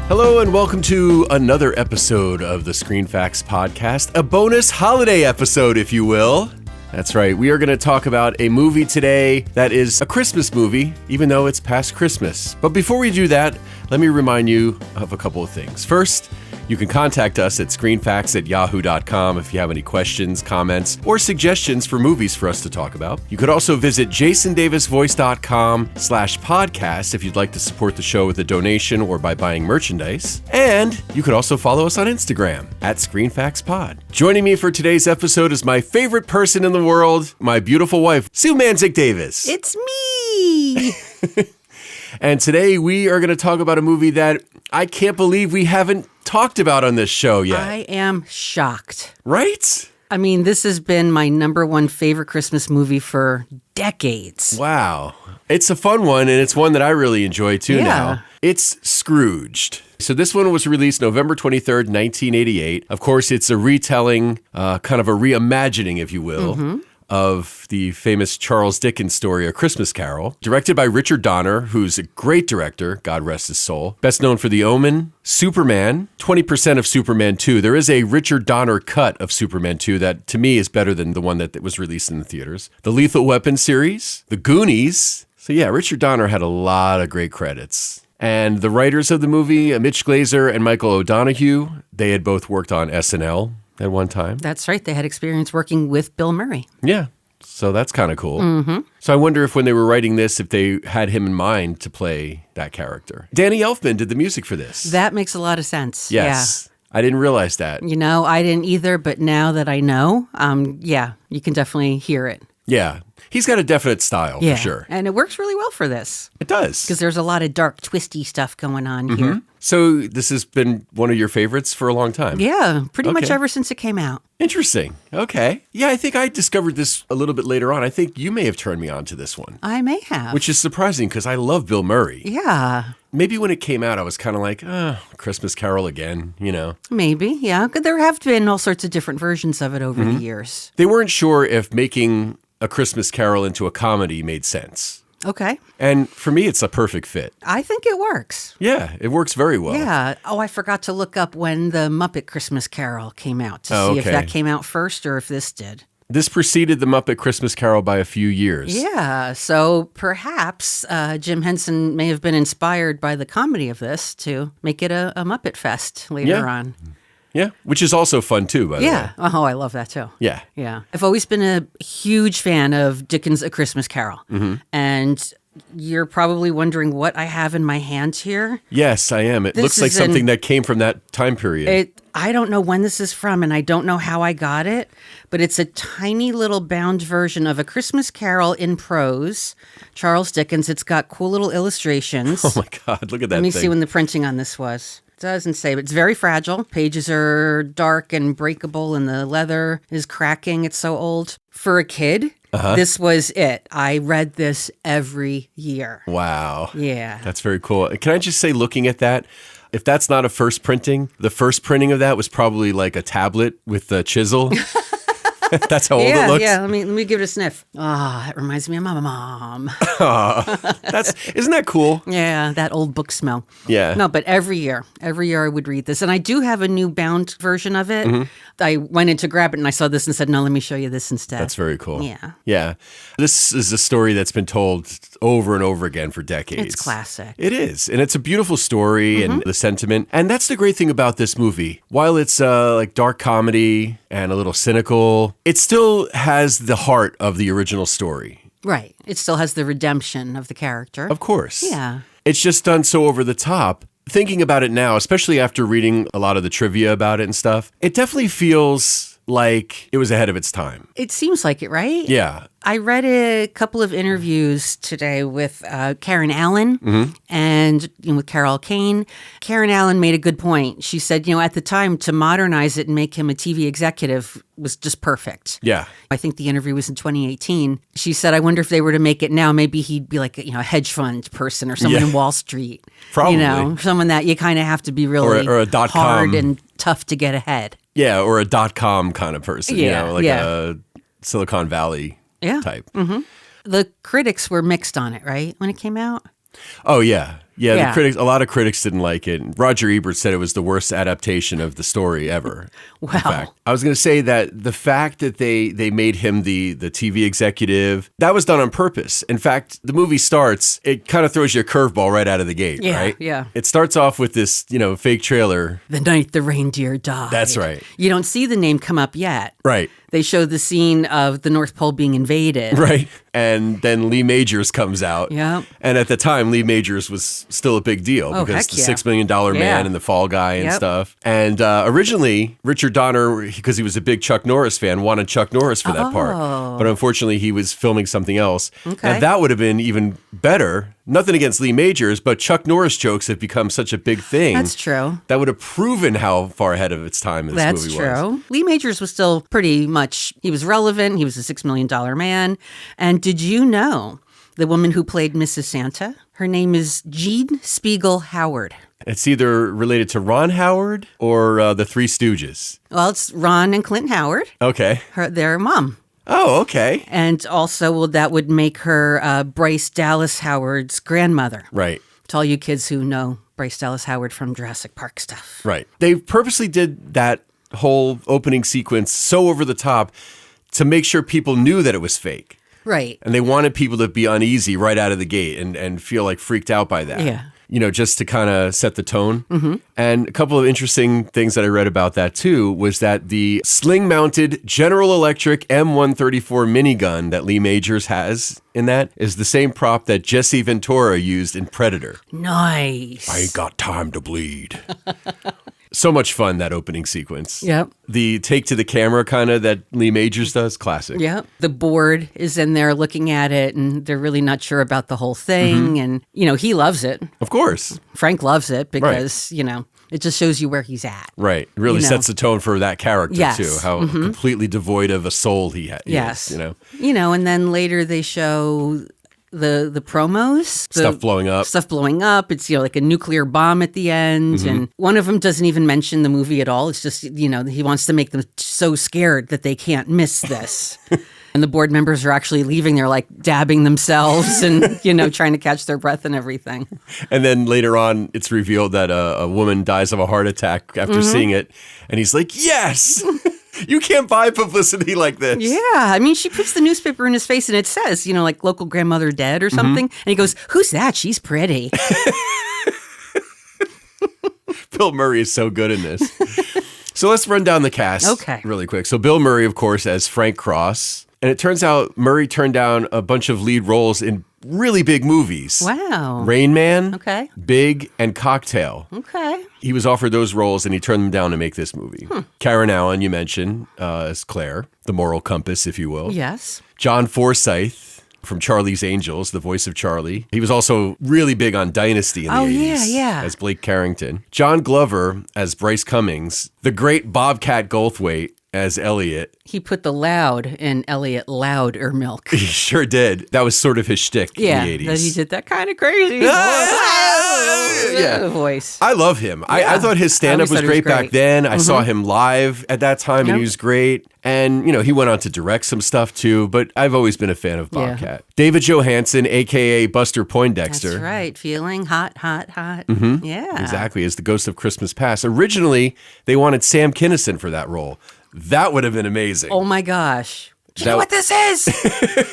Hello and welcome to another episode of the Screen Facts podcast, a bonus holiday episode, if you will. That's right, we are going to talk about a movie today that is a Christmas movie, even though it's past Christmas. But before we do that, let me remind you of a couple of things. First, you can contact us at screenfacts@yahoo.com if you have any questions, comments, or suggestions for movies for us to talk about. You could also visit jasondavisvoice.com/podcast if you'd like to support the show with a donation or by buying merchandise. And you could also follow us on Instagram at ScreenFactsPod. Joining me for today's episode is my favorite person in the world, my beautiful wife, Sue Mandzik Davis. It's me! And today we are going to talk about a movie that I can't believe we haven't talked about on this show yet. I am shocked. Right? I mean, this has been my number one favorite Christmas movie for decades. Wow. It's a fun one, and it's one that I really enjoy too now. It's Scrooged. So this one was released November 23rd, 1988. Of course, it's a retelling, kind of a reimagining, if you will, of the famous Charles Dickens story, A Christmas Carol, directed by Richard Donner, who's a great director, God rest his soul. Best known for The Omen, Superman, 20% of Superman 2. There is a Richard Donner cut of Superman 2 that, to me, is better than the one that was released in the theaters. The Lethal Weapon series, The Goonies. So yeah, Richard Donner had a lot of great credits. And the writers of the movie, Mitch Glazer and Michael O'Donoghue, they had both worked on SNL at one time. That's right. They had experience working with Bill Murray. Yeah. So that's kind of cool. So I wonder if when they were writing this, if they had him in mind to play that character. Danny Elfman did the music for this. That makes a lot of sense. Yes. I didn't realize that. You know, I didn't either, but now that I know, you can definitely hear it. Yeah. He's got a definite style, for sure. And it works really well for this. It does. Because there's a lot of dark, twisty stuff going on here. So this has been one of your favorites for a long time? Yeah, pretty much ever since it came out. Interesting. Okay. Yeah, I think I discovered this a little bit later on. I think you may have turned me on to this one. I may have. Which is surprising because I love Bill Murray. Yeah. Maybe when it came out, I was kind of like, Christmas Carol again, you know? Maybe, yeah. There have been all sorts of different versions of it over the years. They weren't sure if making A Christmas Carol into a comedy made sense. Okay. And for me, it's a perfect fit. I think it works. Yeah, it works very well. Yeah. Oh, I forgot to look up when the Muppet Christmas Carol came out to see if that came out first or if this did. This preceded the Muppet Christmas Carol by a few years. Yeah. So perhaps Jim Henson may have been inspired by the comedy of this to make it a Muppet Fest later on. Yeah, which is also fun too, by the way. Yeah. Oh, I love that too. Yeah. Yeah. I've always been a huge fan of Dickens' A Christmas Carol. And you're probably wondering what I have in my hand here. Yes, I am. It looks like something that came from that time period. I don't know when this is from, and I don't know how I got it, but it's a tiny little bound version of A Christmas Carol in prose, Charles Dickens. It's got cool little illustrations. Oh my God, look at that Let me thing. see when the printing on this was. It doesn't say, but it's very fragile. Pages are dark and breakable, and the leather is cracking. It's so old. For a kid, this was it. I read this every year. Wow. Yeah. That's very cool. Can I just say, looking at that, if that's not a first printing, the first printing of that was probably like a tablet with a chisel. That's how old it looks? Yeah, let me give it a sniff. That reminds me of my mom. Isn't that cool? Yeah, that old book smell. Yeah. No, but every year I would read this. And I do have a new bound version of it. I went in to grab it and I saw this and said, no, let me show you this instead. That's very cool. Yeah. Yeah. This is a story that's been told over and over again for decades. It's classic. It is. And it's a beautiful story and the sentiment. And that's the great thing about this movie. While it's like dark comedy and a little cynical, it still has the heart of the original story. Right. It still has the redemption of the character. Of course. Yeah. It's just done so over the top. Thinking about it now, especially after reading a lot of the trivia about it and stuff, it definitely feels like it was ahead of its time. It seems like it, right? Yeah. I read a couple of interviews today with Karen Allen and with Carol Kane. Karen Allen made a good point. She said, at the time, to modernize it and make him a TV executive was just perfect. Yeah. I think the interview was in 2018. She said, I wonder if they were to make it now, maybe he'd be like a hedge fund person or someone in Wall Street. Probably. Someone that you kind of have to be really or a hard and tough to get ahead. Yeah, or a .com kind of person, a Silicon Valley type. The critics were mixed on it, right, when it came out? Oh, yeah. Yeah, the critics. A lot of critics didn't like it. Roger Ebert said it was the worst adaptation of the story ever. Wow. In fact, I was going to say that the fact that they made him the TV executive, that was done on purpose. In fact, the movie starts, it kind of throws you a curveball right out of the gate, right? Yeah. It starts off with this, fake trailer. The night the reindeer died. That's right. You don't see the name come up yet. Right. They show the scene of the North Pole being invaded. Right. And then Lee Majors comes out. Yeah. And at the time, Lee Majors was still a big deal because the $6 million man and the Fall Guy and stuff. And originally, Richard Donner, because he was a big Chuck Norris fan, wanted Chuck Norris for that part. But unfortunately, he was filming something else. Okay. And that would have been even better. Nothing against Lee Majors, but Chuck Norris jokes have become such a big thing. That's true. That would have proven how far ahead of its time this movie was. That's true. Lee Majors was still pretty much, he was relevant. He was a $6 million man. And did you know the woman who played Mrs. Santa? Her name is Jean Spiegel Howard. It's either related to Ron Howard or the Three Stooges. Well, it's Ron and Clint Howard. Okay. Their mom. Oh, okay. And also, that would make her Bryce Dallas Howard's grandmother. Right. To all you kids who know Bryce Dallas Howard from Jurassic Park stuff. Right. They purposely did that whole opening sequence so over the top to make sure people knew that it was fake. Right. And they wanted people to be uneasy right out of the gate and feel like freaked out by that. Yeah. Just to kind of set the tone. Mm-hmm. And a couple of interesting things that I read about that too was that the sling-mounted General Electric M134 minigun that Lee Majors has in that is the same prop that Jesse Ventura used in Predator. Nice. I ain't got time to bleed. So much fun, that opening sequence. Yep. The take to the camera kind of that Lee Majors does, classic. Yep. The board is in there looking at it, and they're really not sure about the whole thing. Mm-hmm. And, he loves it. Of course. Frank loves it because, it just shows you where he's at. Right. It really sets the tone for that character, yes. too. How completely devoid of a soul he has. Yes. Is, and then later they show the promos. Stuff blowing up. Stuff blowing up. It's, like a nuclear bomb at the end. Mm-hmm. And one of them doesn't even mention the movie at all. It's just, he wants to make them so scared that they can't miss this. And the board members are actually leaving there like dabbing themselves and, trying to catch their breath and everything. And then later on, it's revealed that a woman dies of a heart attack after seeing it. And he's like, yes! You can't buy publicity like this. Yeah. I mean, she puts the newspaper in his face and it says, like local grandmother dead or something. And he goes, who's that? She's pretty. Bill Murray is so good in this. So let's run down the cast really quick. So Bill Murray, of course, as Frank Cross. And it turns out Murray turned down a bunch of lead roles in really big movies. Wow. Rain Man, okay, Big, and Cocktail. Okay. He was offered those roles and he turned them down to make this movie. Karen Allen, you mentioned, as Claire, the moral compass, if you will. Yes. John Forsythe from Charlie's Angels, the voice of Charlie. He was also really big on Dynasty in the 80s as Blake Carrington. John Glover as Bryce Cummings. The great Bobcat Goldthwait as Elliot. He put the loud in Elliot Loud or Milk. He sure did. That was sort of his shtick in the 80s. Yeah, he did that kind of crazy voice. I love him. Yeah. I thought his stand-up was great back then. I saw him live at that time, and he was great. And, he went on to direct some stuff, too. But I've always been a fan of Bobcat. David Johansen, a.k.a. Buster Poindexter. That's right. Feeling hot, hot, hot. Mm-hmm. Yeah. Exactly, as the Ghost of Christmas Past. Originally, they wanted Sam Kinison for that role. That would have been amazing. Oh, my gosh. Do you know what this is?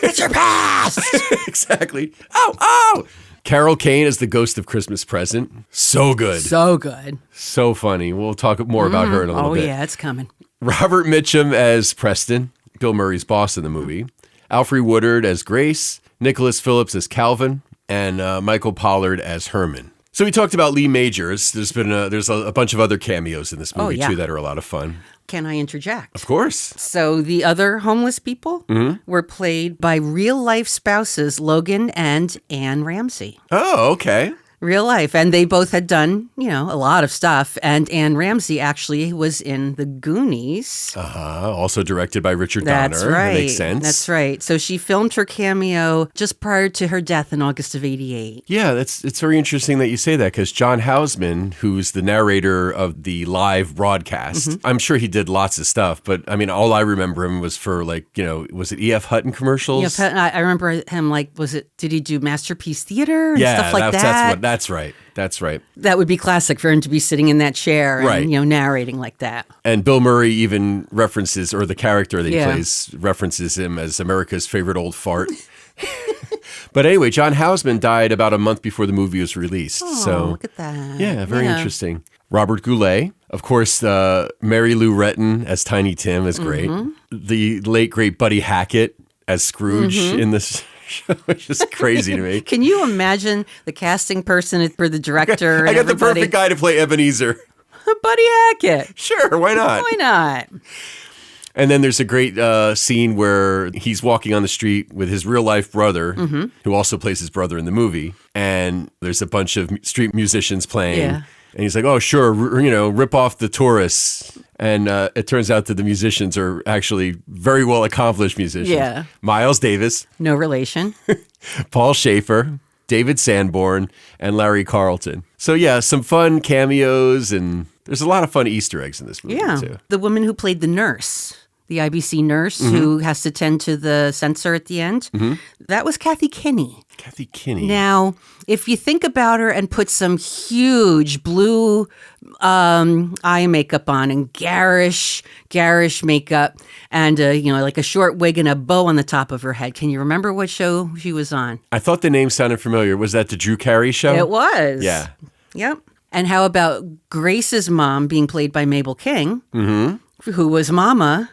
It's your past. Exactly. Oh. Carol Kane as the Ghost of Christmas Present. So good. So good. So funny. We'll talk more about her in a little bit. Oh, yeah, it's coming. Robert Mitchum as Preston, Bill Murray's boss in the movie. Alfre Woodard as Grace. Nicholas Phillips as Calvin. And Michael Pollard as Herman. So we talked about Lee Majors. There's a bunch of other cameos in this movie, too, that are a lot of fun. Can I interject? Of course. So the other homeless people were played by real-life spouses Logan and Anne Ramsey. Oh, okay. Real life. And they both had done, a lot of stuff. And Anne Ramsey actually was in The Goonies. Also directed by Richard Donner. That's right. That makes sense. That's right. So she filmed her cameo just prior to her death in August of '88. Yeah, it's very interesting that you say that because John Houseman, who's the narrator of the live broadcast, I'm sure he did lots of stuff, but I mean, all I remember him was for was it E.F. Hutton commercials? I remember him did he do Masterpiece Theater and stuff like that? That's right. That's right. That would be classic for him to be sitting in that chair and, Right. narrating like that. And Bill Murray even references, or the character that he plays references him as America's favorite old fart. But anyway, John Houseman died about a month before the movie was released. Oh, so look at that. Yeah, very interesting. Robert Goulet, of course, Mary Lou Retton as Tiny Tim is great. The late, great Buddy Hackett as Scrooge in this show, which is crazy to me. Can you imagine the casting person for the director? I got the perfect guy to play Ebenezer. Buddy Hackett. Sure, why not? Why not? And then there's a great scene where he's walking on the street with his real life brother, who also plays his brother in the movie. And there's a bunch of street musicians playing. Yeah. And he's like, oh, sure, rip off the tourists. And it turns out that the musicians are actually very well accomplished musicians. Yeah. Miles Davis, No relation. Paul Schaefer, David Sanborn, and Larry Carlton. So yeah, some fun cameos, and there's a lot of fun Easter eggs in this movie too. The woman who played the nurse, the IBC nurse who has to tend to the censor at the end, that was Kathy Kinney. Kathy Kinney. Now, if you think about her and put some huge blue eye makeup on and garish makeup and, like a short wig and a bow on the top of her head, can you remember what show she was on? I thought the name sounded familiar. Was that the Drew Carey show? It was. Yeah. Yep. And how about Grace's mom being played by Mabel King, who was Mama?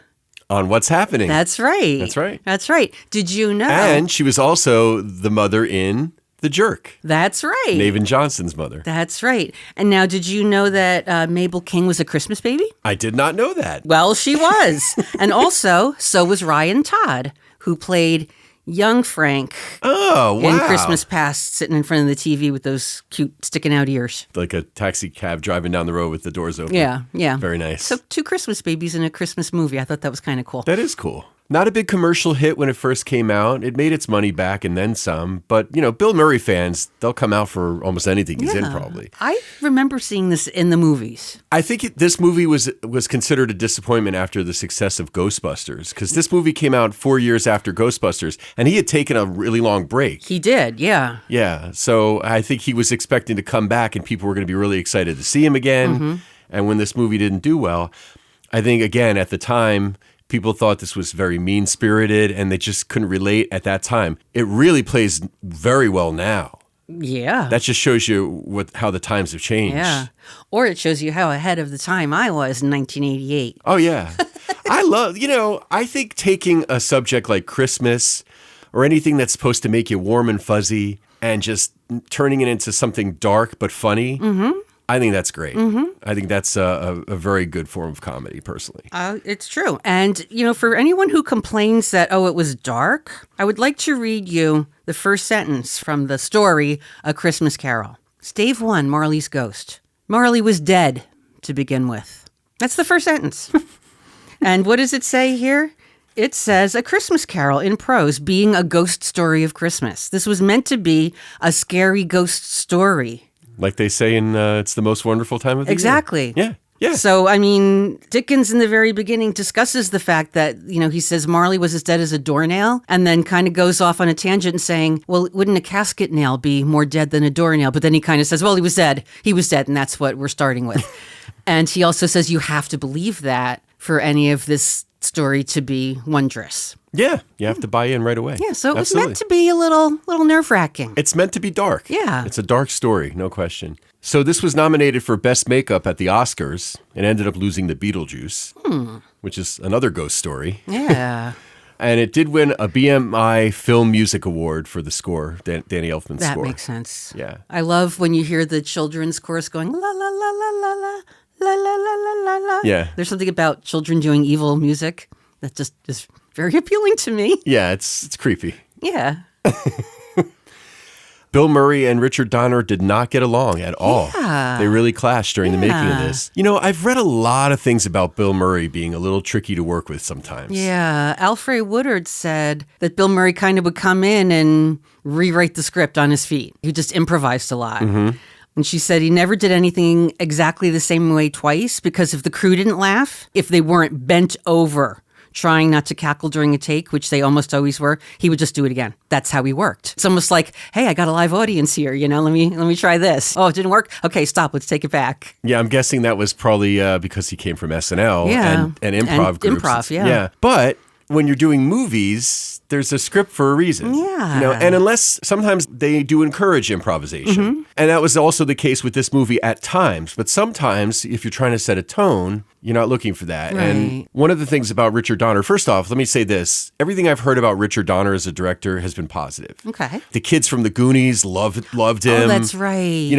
On What's Happening. That's right. That's right. That's right. Did you know? And she was also the mother in The Jerk. That's right. Navin Johnson's mother. That's right. And now, did you know that Mabel King was a Christmas baby? I did not know that. Well, she was. And also, so was Ryan Todd, who played young Frank Oh, wow. in Christmas Past, sitting in front of the TV with those cute sticking out ears. Like a taxi cab driving down the road with the doors open. Yeah, yeah. Very nice. So 2 Christmas babies in a Christmas movie. I thought that was kind of cool. That is cool. Not a big commercial hit when it first came out. It made its money back and then some. But, Bill Murray fans, they'll come out for almost anything he's in probably. I remember seeing this in the movies. I think this movie was considered a disappointment after the success of Ghostbusters, because this movie came out 4 years after Ghostbusters, and he had taken a really long break. He did, yeah. Yeah, so I think he was expecting to come back, and people were going to be really excited to see him again. And when this movie didn't do well, I think, again, at the time, people thought this was very mean-spirited, and they just couldn't relate at that time. It really plays very well now. Yeah. That just shows you how the times have changed. Yeah. Or it shows you how ahead of the time I was in 1988. Oh, yeah. I think taking a subject like Christmas or anything that's supposed to make you warm and fuzzy and just turning it into something dark but funny, I think that's great. I think that's a very good form of comedy, personally. It's true. And, for anyone who complains that, it was dark, I would like to read you the first sentence from the story, A Christmas Carol. Stave 1, Marley's Ghost. Marley was dead to begin with. That's the first sentence. And what does it say here? It says, A Christmas Carol in prose, being a ghost story of Christmas. This was meant to be a scary ghost story. Like they say in It's the Most Wonderful Time of the Year. Exactly. Yeah. Yeah. So, Dickens in the very beginning discusses the fact that, he says Marley was as dead as a doornail, and then kind of goes off on a tangent saying, well, wouldn't a casket nail be more dead than a doornail? But then he kind of says, well, he was dead. He was dead, and that's what we're starting with. And he also says you have to believe that for any of this story to be wondrous. Yeah, you have to buy in right away. Yeah, so it was meant to be a little nerve-wracking. It's meant to be dark. Yeah. It's a dark story, no question. So this was nominated for Best Makeup at the Oscars and ended up losing to Beetlejuice, which is another ghost story. Yeah. And it did win a BMI Film Music Award for the score, Danny Elfman's score. That makes sense. Yeah. I love when you hear the children's chorus going, la, la, la, la, la, la. La, la, la, la, la, la. Yeah. There's something about children doing evil music that just is very appealing to me. Yeah, it's creepy. Yeah. Bill Murray and Richard Donner did not get along at all. Yeah. They really clashed during the making of this. I've read a lot of things about Bill Murray being a little tricky to work with sometimes. Yeah. Alfred Woodard said that Bill Murray kind of would come in and rewrite the script on his feet. He just improvised a lot. And she said he never did anything exactly the same way twice because if the crew didn't laugh, if they weren't bent over trying not to cackle during a take, which they almost always were, he would just do it again. That's how he worked. It's almost like, hey, I got a live audience here. Let me try this. Oh, it didn't work. Okay, stop. Let's take it back. Yeah, I'm guessing that was probably because he came from SNL and improv groups. Improv, yeah. But when you're doing movies, there's a script for a reason. Yeah. And unless sometimes they do encourage improvisation. And that was also the case with this movie at times. But sometimes, if you're trying to set a tone, you're not looking for that. Right. And one of the things about Richard Donner, first off, let me say this. Everything I've heard about Richard Donner as a director has been positive. Okay. The kids from the Goonies loved him. Oh, that's right.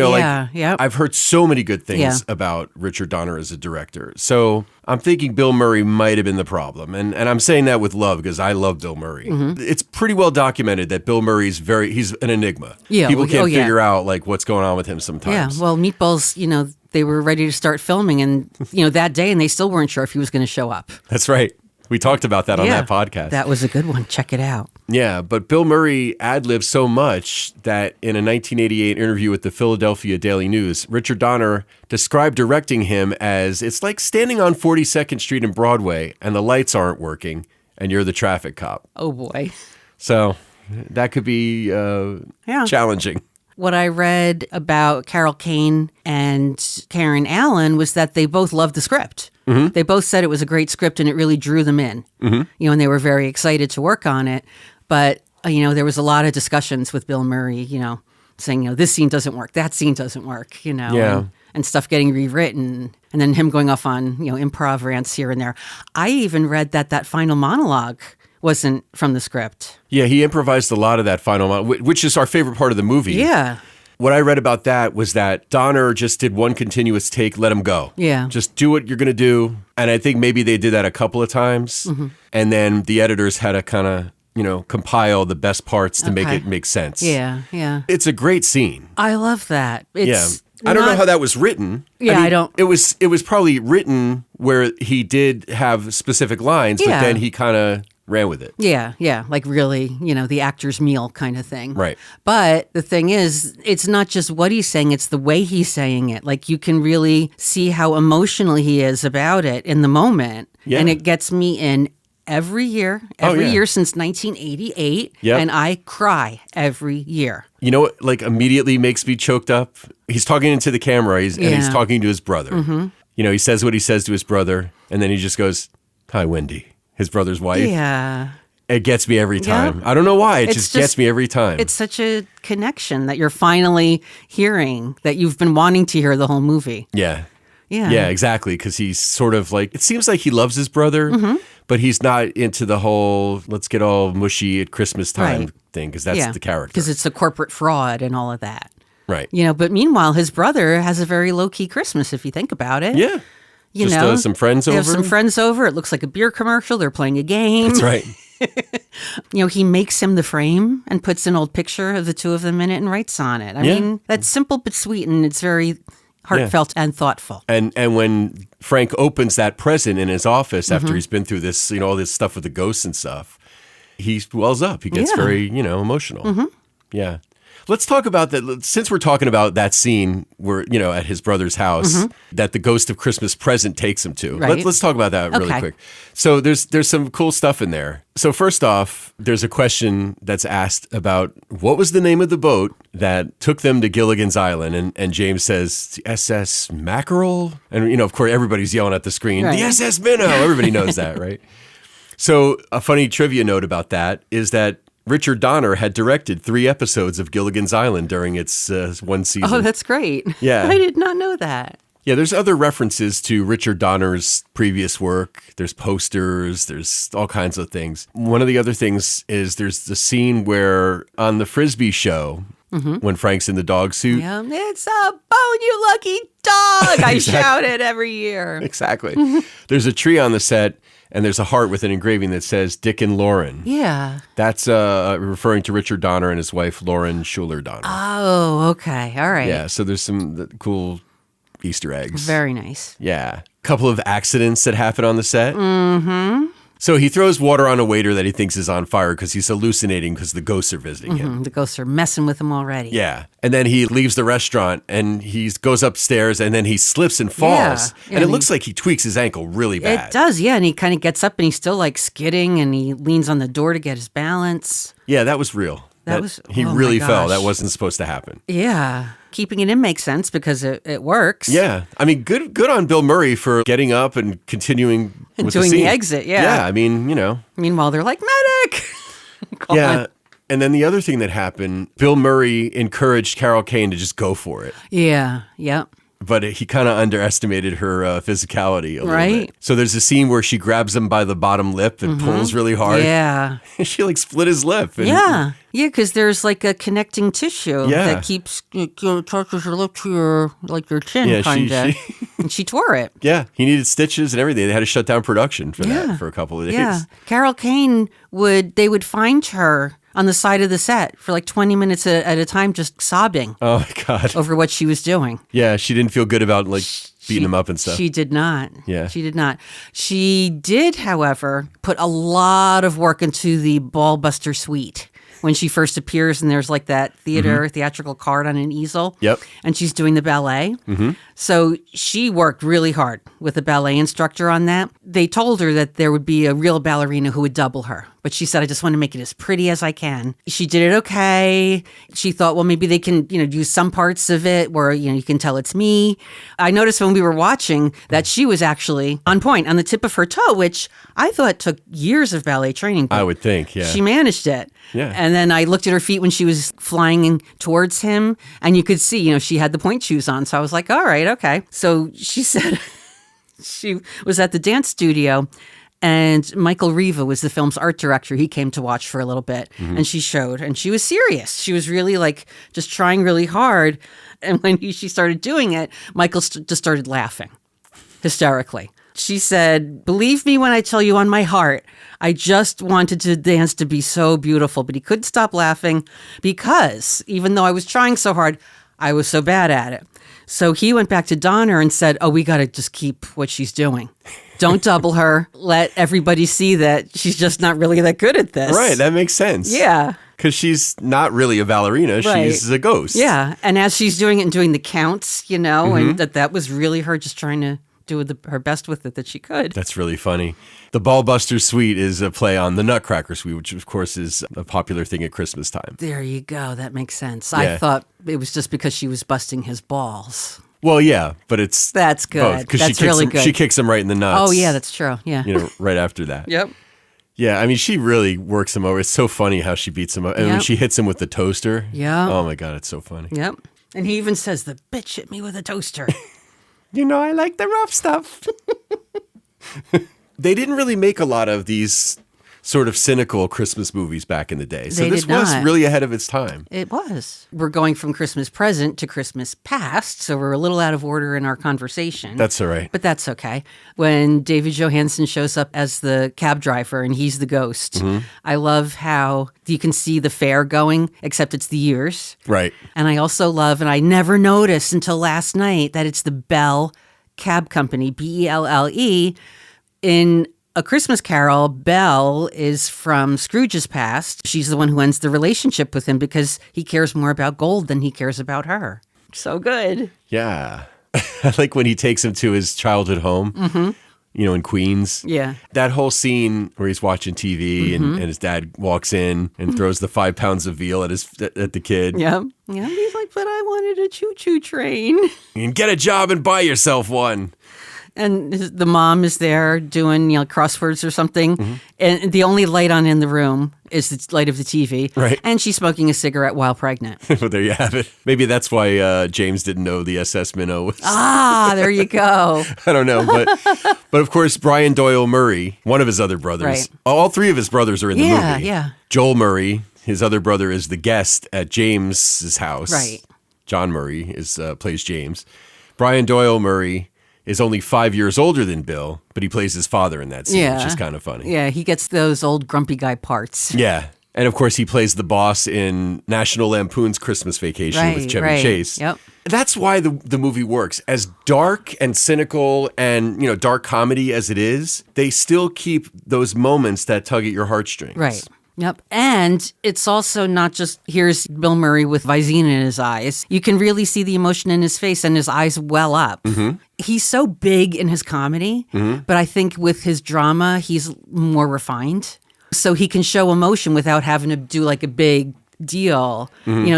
I've heard so many good things about Richard Donner as a director. So I'm thinking Bill Murray might have been the problem. And I'm saying that with love because I love Bill Murray. It's pretty well documented that Bill Murray's he's an enigma. Yeah. People can't figure out like what's going on with him sometimes. Yeah. Well, Meatballs, they were ready to start filming and, that day, and they still weren't sure if he was going to show up. That's right. We talked about that on that podcast. That was a good one. Check it out. Yeah, but Bill Murray ad-libbed so much that in a 1988 interview with the Philadelphia Daily News, Richard Donner described directing him as, it's like standing on 42nd Street and Broadway and the lights aren't working and you're the traffic cop. Oh, boy. So that could be challenging. What I read about Carol Kane and Karen Allen was that they both loved the script. They both said it was a great script and it really drew them in. And they were very excited to work on it. But, there was a lot of discussions with Bill Murray, saying, this scene doesn't work, that scene doesn't work, and stuff getting rewritten. And then him going off on, improv rants here and there. I even read that final monologue wasn't from the script. Yeah, he improvised a lot of that final monologue, which is our favorite part of the movie. Yeah. What I read about that was that Donner just did one continuous take, let him go. Yeah. Just do what you're going to do. And I think maybe they did that a couple of times. And then the editors had to kind of, compile the best parts to make it make sense. Yeah, yeah. It's a great scene. I love that. It's I don't know how that was written. Yeah, I don't. It was probably written where he did have specific lines, but then he kind of ran with it. Yeah, yeah. Like really, the actor's meal kind of thing. Right. But the thing is, it's not just what he's saying, it's the way he's saying it. Like you can really see how emotional he is about it in the moment. Yeah. And it gets me in every year since 1988. Yep. And I cry every year. You know what, like immediately makes me choked up? He's talking into the camera and he's talking to his brother. He says what he says to his brother and then he just goes, "Hi, Wendy." His brother's wife. Yeah. It gets me every time. I don't know why. It just gets me every time. It's such a connection that you're finally hearing that you've been wanting to hear the whole movie. Yeah. Yeah. Yeah, exactly. Because he's sort of like, it seems like he loves his brother, but he's not into the whole let's get all mushy at Christmas time thing because that's the character. Because it's the corporate fraud and all of that. Right. But meanwhile, his brother has a very low-key Christmas if you think about it. Yeah. Some friends over. They have some friends over. It looks like a beer commercial. They're playing a game. That's right. He makes him the frame and puts an old picture of the two of them in it and writes on it. I mean, that's simple but sweet, and it's very heartfelt and thoughtful. And when Frank opens that present in his office after he's been through this, all this stuff with the ghosts and stuff, he wells up. He gets very, emotional. Yeah. Let's talk about that. Since we're talking about that scene where, at his brother's house that the ghost of Christmas present takes him to. Right. Let's talk about that really quick. So there's some cool stuff in there. So first off, there's a question that's asked about what was the name of the boat that took them to Gilligan's Island? And James says, SS Mackerel? And, of course, everybody's yelling at the screen, the SS Minnow. Everybody knows that, right? So a funny trivia note about that is that Richard Donner had directed 3 episodes of Gilligan's Island during its one season. Oh, that's great. Yeah. I did not know that. Yeah, there's other references to Richard Donner's previous work. There's posters. There's all kinds of things. One of the other things is there's the scene where on the Frisbee show, when Frank's in the dog suit. Yeah, it's a bone, you lucky dog. I shout it every year. Exactly. There's a tree on the set. And there's a heart with an engraving that says Dick and Lauren. Yeah. That's referring to Richard Donner and his wife, Lauren Schuler Donner. Oh, okay. All right. Yeah, so there's some cool Easter eggs. Very nice. Yeah. A couple of accidents that happen on the set. So he throws water on a waiter that he thinks is on fire because he's hallucinating because the ghosts are visiting him. The ghosts are messing with him already. Yeah. And then he leaves the restaurant and he goes upstairs and then he slips and falls. Yeah. And it looks like he tweaks his ankle really bad. It does, yeah. And he kind of gets up and he's still like skidding and he leans on the door to get his balance. Yeah, that was real. He oh really my fell. gosh. That wasn't supposed to happen. Yeah. Keeping it in makes sense because it works. Yeah. I mean, good on Bill Murray for getting up and continuing And with doing the the scene. exit, yeah. Yeah, I mean, Meanwhile, they're like, medic! Yeah. And then the other thing that happened, Bill Murray encouraged Carol Kane to just go for it. Yeah, yep. But he kind of underestimated her physicality a little Right. bit. So there's a scene where she grabs him by the bottom lip and pulls really hard. Yeah. She like split his lip. And, Yeah, because there's like a connecting tissue Yeah. that keeps touches your lip to your chin, Yeah, kind of. she- And she tore it. Yeah, he needed stitches and everything. They had to shut down production for Yeah. that for a couple of days. Yeah, Carol Kane would find her on the side of the set for like 20 minutes at a time, just sobbing Oh my God. over what she was doing. Yeah, she didn't feel good about like beating him up and stuff. She did not. Yeah. She did not. She did, however, put a lot of work into the Ballbuster suite when she first appears and there's like that theatrical card on an easel. Yep. And she's doing the ballet. So she worked really hard with a ballet instructor on that. They told her that there would be a real ballerina who would double her. But she said, I just want to make it as pretty as I can. She did it okay. She thought, well, maybe they can, use some parts of it where, you can tell it's me. I noticed when we were watching that she was actually on point, on the tip of her toe, which I thought took years of ballet training. I would think, yeah. She managed it. Yeah. And then I looked at her feet when she was flying towards him, and you could see, she had the point shoes on. So I was like, all right, okay. So she said she was at the dance studio, and Michael Riva was the film's art director. He came to watch for a little bit, and she showed, and she was serious. She was really like just trying really hard. And when she started doing it, Michael just started laughing hysterically. She said, believe me when I tell you on my heart, I just wanted to dance to be so beautiful, but he couldn't stop laughing because even though I was trying so hard, I was so bad at it. So he went back to Donner and said, oh, we got to just keep what she's doing. Don't double her. Let everybody see that she's just not really that good at this. Right, that makes sense. Yeah. Because she's not really a ballerina. Right. She's a ghost. Yeah. And as she's doing it and doing the counts, and that was really her just trying to do her best with it that she could. That's really funny. The Ballbuster Suite is a play on the Nutcracker Suite, which of course is a popular thing at Christmas time. There you go. That makes sense. Yeah. I thought it was just because she was busting his balls. Well, yeah, but it's That's good. both, 'cause That's she kicks really him, good. She kicks him right in the nuts. Oh, yeah, that's true. Yeah. Right after that. Yep. Yeah, I mean, she really works him over. It's so funny how she beats him up. And when Yep. she hits him with the toaster. Yeah. Oh, my God, it's so funny. Yep. And he even says, the bitch hit me with a toaster. I like the rough stuff. They didn't really make a lot of these sort of cynical Christmas movies back in the day. So They this did was not. really ahead of its time. It was. We're going from Christmas present to Christmas past, so we're a little out of order in our conversation. That's all right. But that's okay. When David Johansen shows up as the cab driver and he's the ghost, I love how you can see the fair going, except it's the years. Right. And I also love, and I never noticed until last night, that it's the Bell Cab Company, Belle. In A Christmas Carol, Belle is from Scrooge's past. She's the one who ends the relationship with him because he cares more about gold than he cares about her. So good. Yeah. I like when he takes him to his childhood home, in Queens. Yeah. That whole scene where he's watching TV and his dad walks in and throws the 5 pounds of veal at the kid. Yep. Yeah. He's like, but I wanted a choo-choo train. And get a job and buy yourself one. And the mom is there doing, crosswords or something. And the only light on in the room is the light of the TV. Right. And she's smoking a cigarette while pregnant. Well, there you have it. Maybe that's why James didn't know the SS Minnow was. There you go. I don't know. But of course, Brian Doyle Murray, one of his other brothers. Right. All 3 of his brothers are in the movie. Yeah. Joel Murray, his other brother, is the guest at James's house. Right. John Murray plays James. Brian Doyle Murray is only 5 years older than Bill, but he plays his father in that scene, which is kind of funny. Yeah, he gets those old grumpy guy parts. Yeah. And of course, he plays the boss in National Lampoon's Christmas Vacation with Chevy Chase. Yep. that's why the movie works. As dark and cynical and, dark comedy as it is, they still keep those moments that tug at your heartstrings. Right. Yep. And it's also not just here's Bill Murray with Visine in his eyes. You can really see the emotion in his face and his eyes well up. Mm-hmm. He's so big in his comedy, but I think with his drama, he's more refined. So he can show emotion without having to do like a big deal,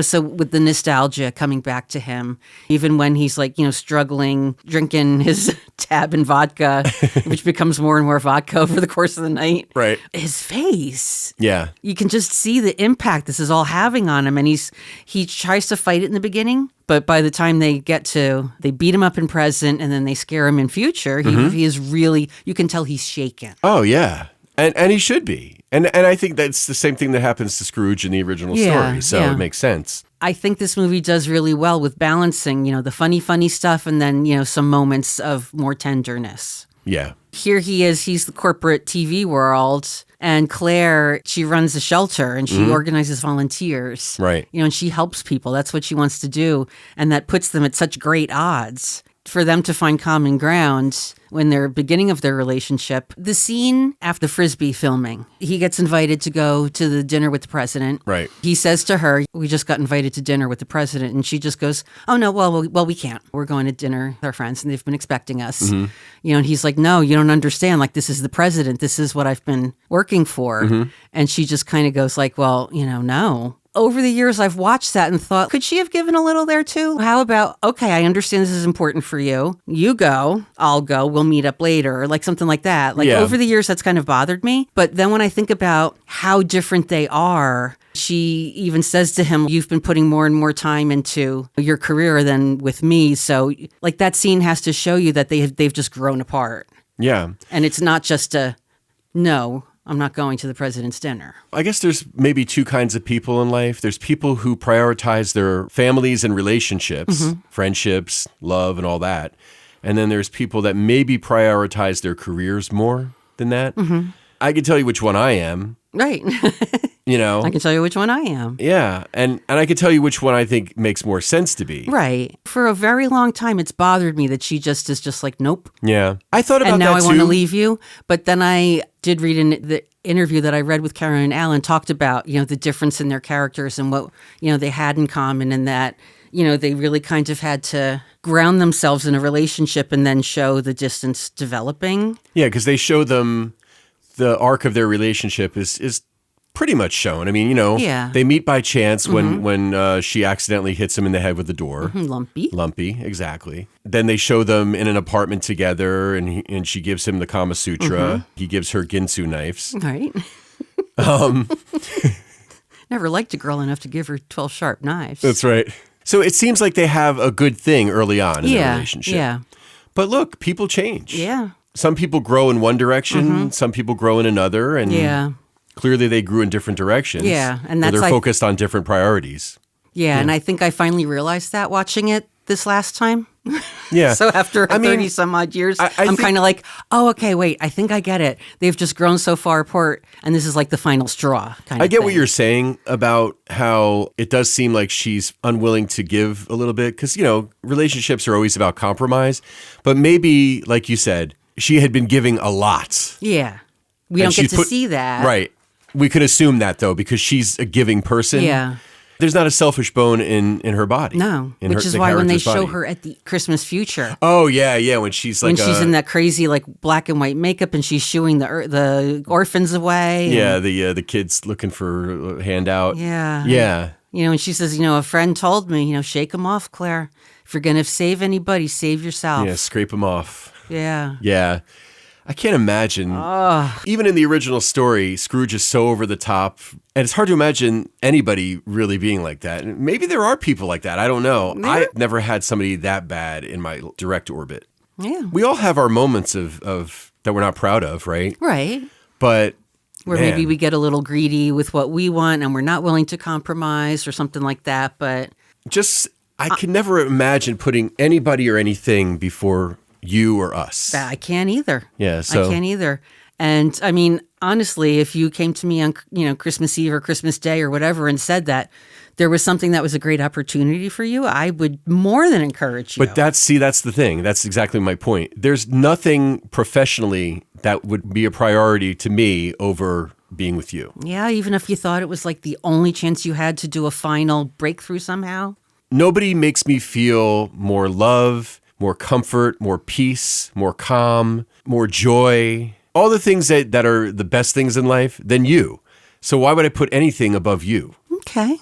so with the nostalgia coming back to him, even when he's like, struggling, drinking his tab and vodka, which becomes more and more vodka over the course of the night. Right. His face. Yeah. You can just see the impact this is all having on him. And he tries to fight it in the beginning, but by the time they beat him up in present and then they scare him in future, he is really, you can tell he's shaken. Oh, yeah. And he should be. And I think that's the same thing that happens to Scrooge in the original story. So it makes sense. I think this movie does really well with balancing, the funny stuff and then, some moments of more tenderness. Yeah. Here he is. He's the corporate TV world. And Claire, she runs a shelter and she organizes volunteers. Right. And she helps people. That's what she wants to do. And that puts them at such great odds for them to find common ground when they're beginning of their relationship. The scene after Frisbee filming, he gets invited to go to the dinner with the president. Right. He says to her, we just got invited to dinner with the president. And she just goes, oh, no, well, we can't. We're going to dinner with our friends and they've been expecting us. And he's like, no, you don't understand. Like, this is the president. This is what I've been working for. And she just kind of goes like, well, no. Over the years, I've watched that and thought, could she have given a little there too? How about, okay, I understand this is important for you. You go, I'll go, we'll meet up later, or like something like that. Like over the years, that's kind of bothered me. But then when I think about how different they are, she even says to him, you've been putting more and more time into your career than with me. So like that scene has to show you that they've just grown apart. Yeah. And it's not just no, I'm not going to the president's dinner. I guess there's maybe two kinds of people in life. There's people who prioritize their families and relationships, friendships, love, and all that. And then there's people that maybe prioritize their careers more than that. I can tell you which one I am. Right. I can tell you which one I am. Yeah. And I can tell you which one I think makes more sense to be. Right. For a very long time, it's bothered me that she just is just like, nope. Yeah. I thought about that too. And now I want to leave you. But then I did read in the interview that I read with Karen Allen talked about, the difference in their characters and what, they had in common and that, they really kind of had to ground themselves in a relationship and then show the distance developing. Yeah, because they show them the arc of their relationship is pretty much shown. I mean, they meet by chance when she accidentally hits him in the head with the door. Lumpy, exactly. Then they show them in an apartment together, and she gives him the Kama Sutra. He gives her Ginsu knives. Right. Never liked a girl enough to give her 12 sharp knives. That's right. So it seems like they have a good thing early on in their relationship. Yeah. But look, people change. Yeah. Some people grow in one direction, some people grow in another, and clearly they grew in different directions. Yeah, and that's they're focused on different priorities. Yeah, and I think I finally realized that watching it this last time. Yeah. So after 30 some odd years, I'm kind of like, oh, okay, wait, I think I get it. They've just grown so far apart, and this is like the final straw kind of I get thing. what you're saying about how it does seem like she's unwilling to give a little bit, because, relationships are always about compromise. But maybe, like you said, she had been giving a lot. Yeah. We don't get to see that. Right. We could assume that, though, because she's a giving person. Yeah. There's not a selfish bone in her body. No. Which is why when they show her at the Christmas future. Oh, yeah. When she's like... When she's in that crazy like black and white makeup and she's shooing the orphans away. Yeah, the kids looking for a handout. Yeah. Yeah. And she says, a friend told me, shake them off, Claire. If you're going to save anybody, save yourself. Yeah, scrape them off. Yeah. Yeah. I can't imagine. Even in the original story, Scrooge is so over the top. And it's hard to imagine anybody really being like that. Maybe there are people like that. I don't know. I've never had somebody that bad in my direct orbit. Yeah. We all have our moments of that we're not proud of, right? Right. But where maybe we get a little greedy with what we want and we're not willing to compromise or something like that. But I can never imagine putting anybody or anything before you or us. I can't either. Yeah, so I can't either. And I mean, honestly, if you came to me on Christmas Eve or Christmas Day or whatever and said that, there was something that was a great opportunity for you, I would more than encourage you. But that's the thing. That's exactly my point. There's nothing professionally that would be a priority to me over being with you. Yeah, even if you thought it was like the only chance you had to do a final breakthrough somehow. Nobody makes me feel more love, more comfort, more peace, more calm, more joy, all the things that are the best things in life than you. So why would I put anything above you? Okay.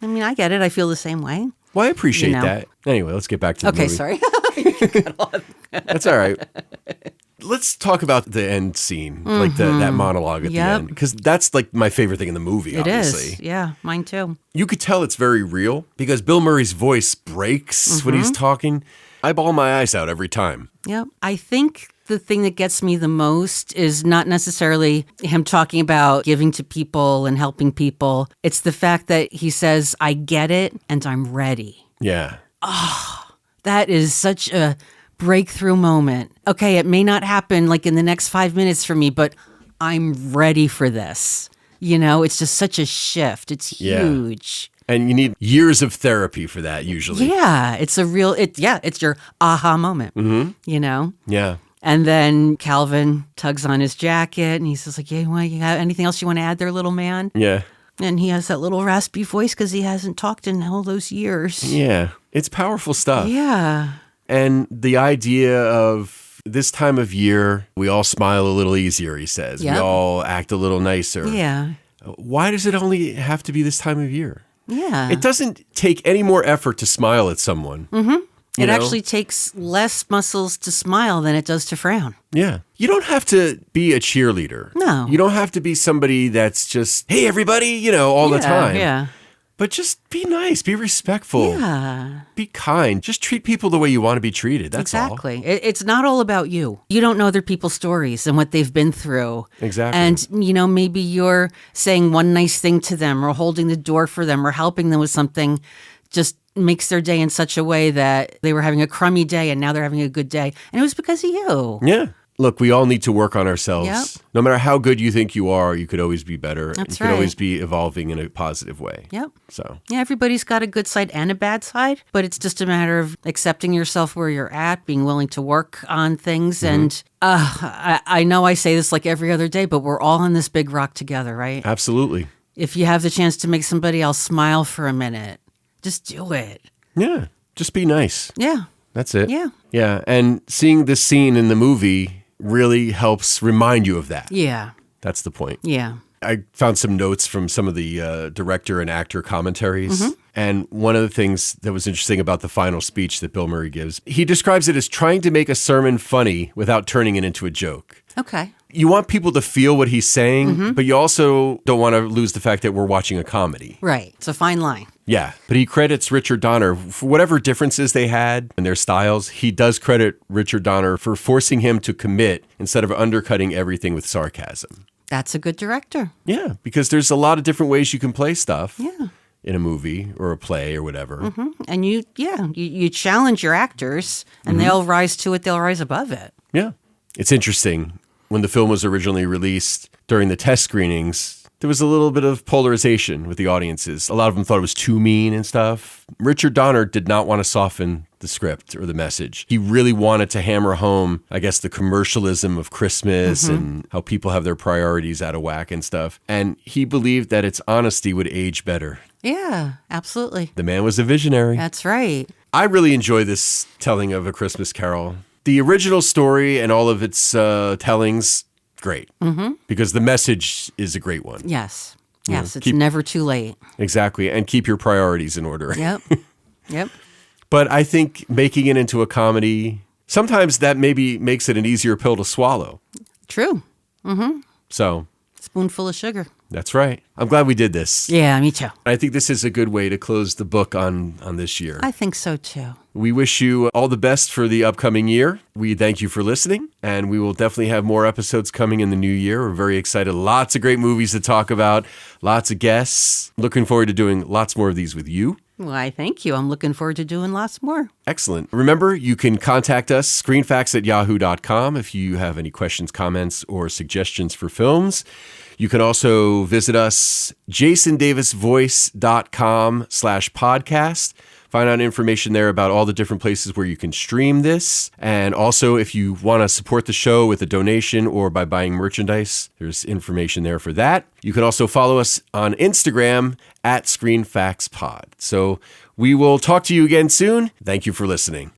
I mean, I get it. I feel the same way. Well, I appreciate that. Anyway, let's get back to the movie. Okay, sorry. That's all right. Let's talk about the end scene, like that monologue at the end, because that's like my favorite thing in the movie, obviously. It is. Yeah, mine too. You could tell it's very real because Bill Murray's voice breaks when he's talking. I bawl my eyes out every time. Yep. I think the thing that gets me the most is not necessarily him talking about giving to people and helping people. It's the fact that he says, I get it and I'm ready. Yeah. That is such a breakthrough moment. Okay, it may not happen like in the next 5 minutes for me, but I'm ready for this. You know, it's just such a shift. It's huge. And you need years of therapy for that usually. Yeah, it's your aha moment, you know? Yeah. And then Calvin tugs on his jacket and he says like, you have anything else you want to add there, little man? Yeah. And he has that little raspy voice because he hasn't talked in all those years. Yeah. It's powerful stuff. Yeah. And the idea of this time of year, we all smile a little easier, he says. Yep. We all act a little nicer. Yeah. Why does it only have to be this time of year? Yeah. It doesn't take any more effort to smile at someone. It actually takes less muscles to smile than it does to frown. Yeah. You don't have to be a cheerleader. No. You don't have to be somebody that's just, hey, everybody, all the time. Yeah. But just be nice, be respectful, Yeah. be kind. Just treat people the way you want to be treated. That's exactly. It's not all about you. You don't know other people's stories and what they've been through. Exactly. And, maybe you're saying one nice thing to them or holding the door for them or helping them with something just makes their day in such a way that they were having a crummy day and now they're having a good day. And it was because of you. all. Yeah. Look, we all need to work on ourselves. Yep. No matter how good you think you are, you could always be better. That's you could always be evolving in a positive way. Yep. So. Yeah, everybody's got a good side and a bad side, but it's just a matter of accepting yourself where you're at, being willing to work on things. And I know I say this like every other day, but we're all on this big rock together, right? Absolutely. If you have the chance to make somebody else smile for a minute, just do it. Yeah. Just be nice. Yeah. That's it. Yeah. Yeah. And seeing this scene in the movie really helps remind you of that. Yeah. That's the point. Yeah. I found some notes from some of the director and actor commentaries. And one of the things that was interesting about the final speech that Bill Murray gives, he describes it as trying to make a sermon funny without turning it into a joke. Okay. You want people to feel what he's saying, but you also don't want to lose the fact that we're watching a comedy. Right. It's a fine line. Yeah, but he credits Richard Donner for whatever differences they had in their styles. He does credit Richard Donner for forcing him to commit instead of undercutting everything with sarcasm. That's a good director. Yeah, because there's a lot of different ways you can play stuff Yeah. in a movie or a play or whatever. And you challenge your actors and they'll rise to it. They'll rise above it. Yeah. It's interesting. When the film was originally released, during the test screenings, there was a little bit of polarization with the audiences. A lot of them thought it was too mean and stuff. Richard Donner did not want to soften the script or the message. He really wanted to hammer home, I guess, the commercialism of Christmas and how people have their priorities out of whack and stuff. And he believed that its honesty would age better. Yeah, absolutely. The man was a visionary. That's right. I really enjoy this telling of A Christmas Carol. The original story and all of its tellings, great. Because the message is a great one. Yes. Yes, it's keep- never too late. Exactly. And keep your priorities in order. Yep. Yep. But I think making it into a comedy, sometimes that maybe makes it an easier pill to swallow. True. So Spoonful of sugar. that's right. I'm glad we did this. Yeah, me too. I think this is a good way to close the book on this year. I think so too. We wish you all the best for the upcoming year. We thank you for listening, and we will definitely have more episodes coming in the new year. We're very excited. Lots of great movies to talk about, lots of guests. Looking forward to doing lots more of these with you. Why, thank you. I'm looking forward to doing lots more. Excellent. Remember, you can contact us, screenfacts@yahoo.com, if you have any questions, comments, or suggestions for films. You can also visit us, jasondavisvoice.com/podcast. Find out information there about all the different places where you can stream this. And also, if you want to support the show with a donation or by buying merchandise, there's information there for that. You can also follow us on Instagram at ScreenFactsPod. So we will talk to you again soon. Thank you for listening.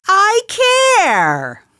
I care.